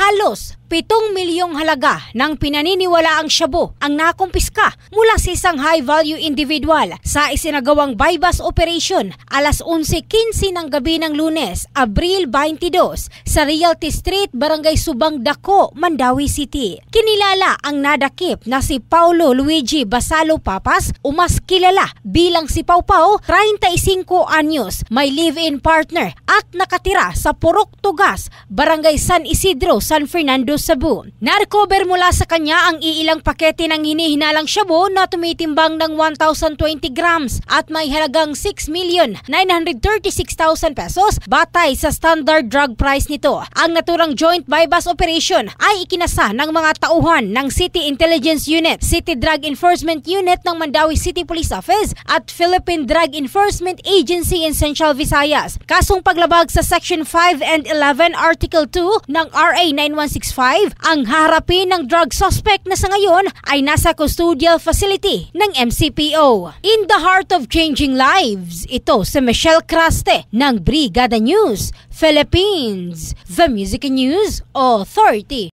Halos 7 milyong halaga ng pinaniniwalaang shabu ang nakumpiska mula sa isang high-value individual sa isinagawang bypass operation alas 11:15 ng gabi ng Lunes, Abril 22 sa Realty Street, Barangay Subang Dako, Mandawi City. Kinilala ang nadakip na si Paulo Luigi Basalo Papas, o mas kilala bilang si Pau Pau, 35 anyos, may live-in partner at nakatira sa Purok Tugas, Barangay San Isidro, San Fernando, Cebu. Narecover mula sa kanya ang iilang pakete ng hinihinalang shabu na tumitimbang ng 1,020 grams at may halagang 6,936,000 pesos batay sa standard drug price nito. Ang naturang joint bypass operation ay ikinasa ng mga tauhan ng City Intelligence Unit, City Drug Enforcement Unit ng Mandawi City Police Office at Philippine Drug Enforcement Agency in Central Visayas. Kasong paglabag sa Section 5 and 11 Article 2 ng RA 9165 ang haharapin ng drug suspect na sa ngayon ay nasa custodial facility ng MCPO. In the heart of changing lives, ito si Michelle Craste ng Brigada News Philippines, the Music News Authority.